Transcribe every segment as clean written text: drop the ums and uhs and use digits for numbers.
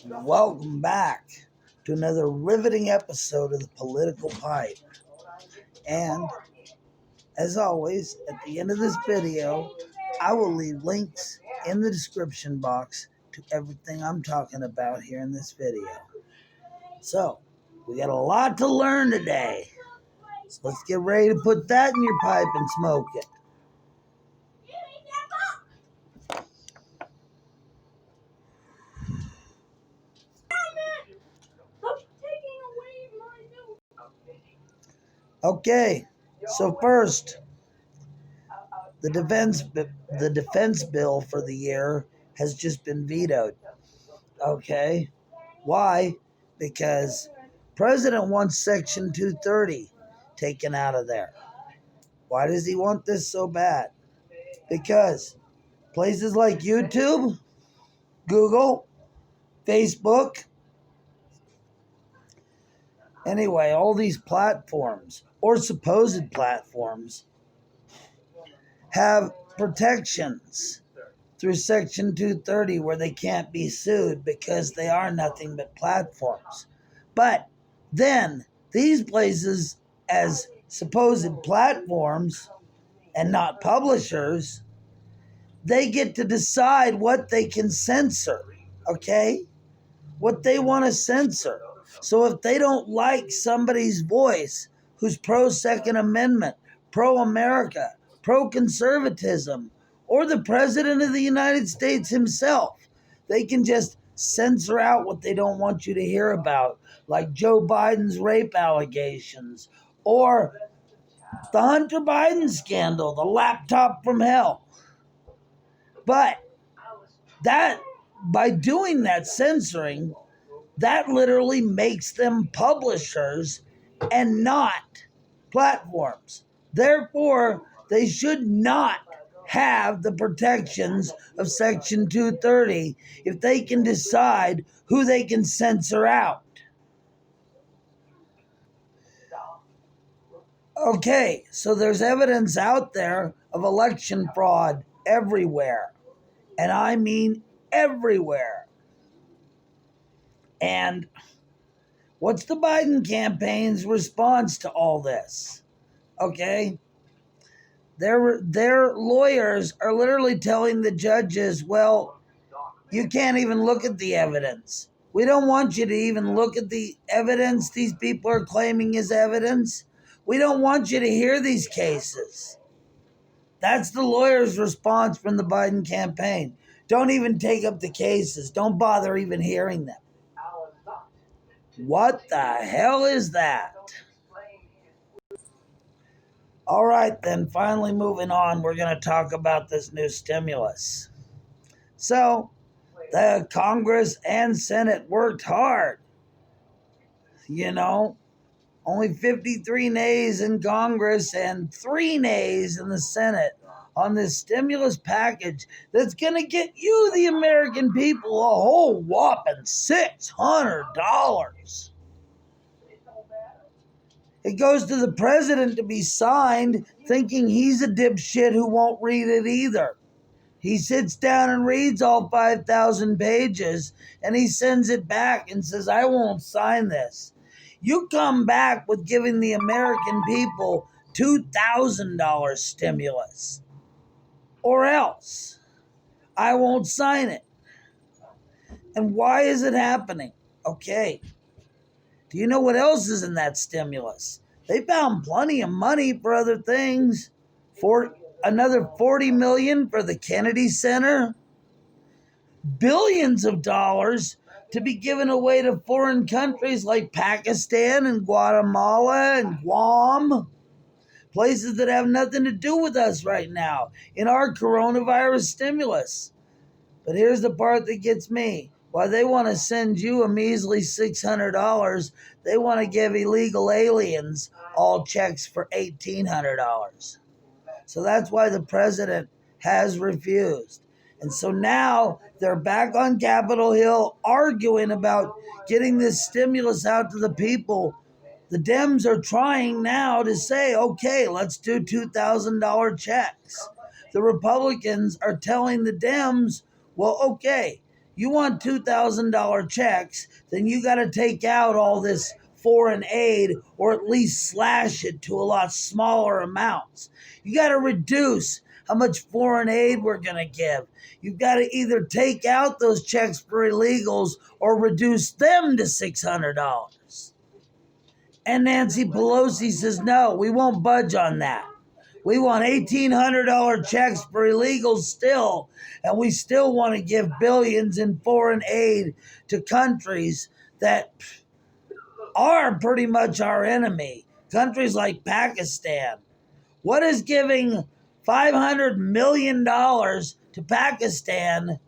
Welcome back to another riveting episode of the Political Pipe. And as always, at the end of this video, I will leave links in the description box to everything I'm talking about here in this video. So, we got a lot to learn today. So let's get ready to put that in your pipe and smoke it. Okay, so first, the defense bill for the year has just been vetoed. Okay, why? Because President wants Section 230 taken out of there. Why does he want this so bad? Because places like YouTube, Google, Facebook, anyway, all these platforms or supposed platforms have protections through Section 230 where they can't be sued because they are nothing but platforms. But then these places, as supposed platforms and not publishers, they get to decide what they can censor, okay? What they want to censor. So if they don't like somebody's voice who's pro-Second Amendment, pro-America, pro-conservatism, or the President of the United States himself, they can just censor out what they don't want you to hear about, like Joe Biden's rape allegations, or the Hunter Biden scandal, the laptop from hell. But that, by doing that censoring, that literally makes them publishers and not platforms. Therefore, they should not have the protections of Section 230 if they can decide who they can censor out. Okay, so there's evidence out there of election fraud everywhere. And I mean everywhere. And what's the Biden campaign's response to all this? Okay? Their lawyers are literally telling the judges, well, you can't even look at the evidence. We don't want you to even look at the evidence these people are claiming is evidence. We don't want you to hear these cases. That's the lawyer's response from the Biden campaign. Don't even take up the cases. Don't bother even hearing them. What the hell is that? All right, then, finally moving on, we're going to talk about this new stimulus. So, the Congress and Senate worked hard. Only 53 nays in Congress and 3 nays in the Senate on this stimulus package that's going to get you, the American people, a whole whopping $600. It goes to the president to be signed, thinking he's a dipshit who won't read it either. He sits down and reads all 5,000 pages, and he sends it back and says, I won't sign this. You come back with giving the American people $2,000 stimulus, or else I won't sign it. And why is it happening? Okay. Do you know what else is in that stimulus? They found plenty of money for other things. For another $40 million for the Kennedy Center. Billions of dollars to be given away to foreign countries like Pakistan and Guatemala and Guam. Places that have nothing to do with us right now in our coronavirus stimulus. But here's the part that gets me. While they want to send you a measly $600, they want to give illegal aliens all checks for $1,800. So that's why the president has refused. And so now they're back on Capitol Hill arguing about getting this stimulus out to the people. The Dems are trying now to say, okay, let's do $2,000 checks. The Republicans are telling the Dems, well, okay, You want $2,000 checks, then you got to take out all this foreign aid or at least slash it to a lot smaller amounts. You got to reduce how much foreign aid we're going to give. You've got to either take out those checks for illegals or reduce them to $600. And Nancy Pelosi says, no, we won't budge on that. We want $1,800 checks for illegals still, and we still want to give billions in foreign aid to countries that are pretty much our enemy. Countries like Pakistan. What is giving $500 million to Pakistan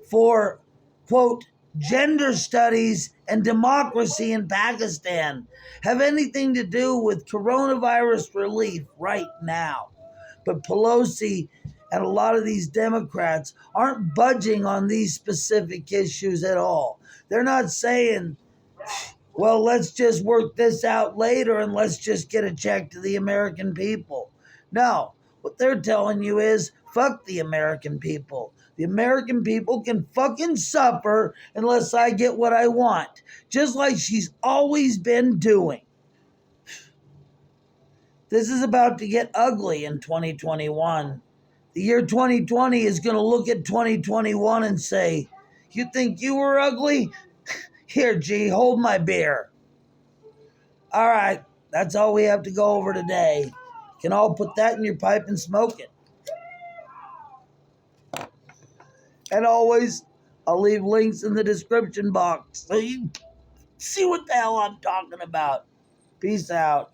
for, quote, gender studies and democracy in Pakistan have anything to do with coronavirus relief right now? But Pelosi and a lot of these Democrats aren't budging on these specific issues at all. They're not saying, well, let's just work this out later and let's just get a check to the American people. No, what they're telling you is, fuck the American people. The American people can fucking suffer unless I get what I want, just like she's always been doing. This is about to get ugly in 2021. The year 2020 is going to look at 2021 and say, you think you were ugly? Here, G, hold my beer. All right, that's all we have to go over today. You can all put that in your pipe and smoke it. And always, I'll leave links in the description box so you see what the hell I'm talking about. Peace out.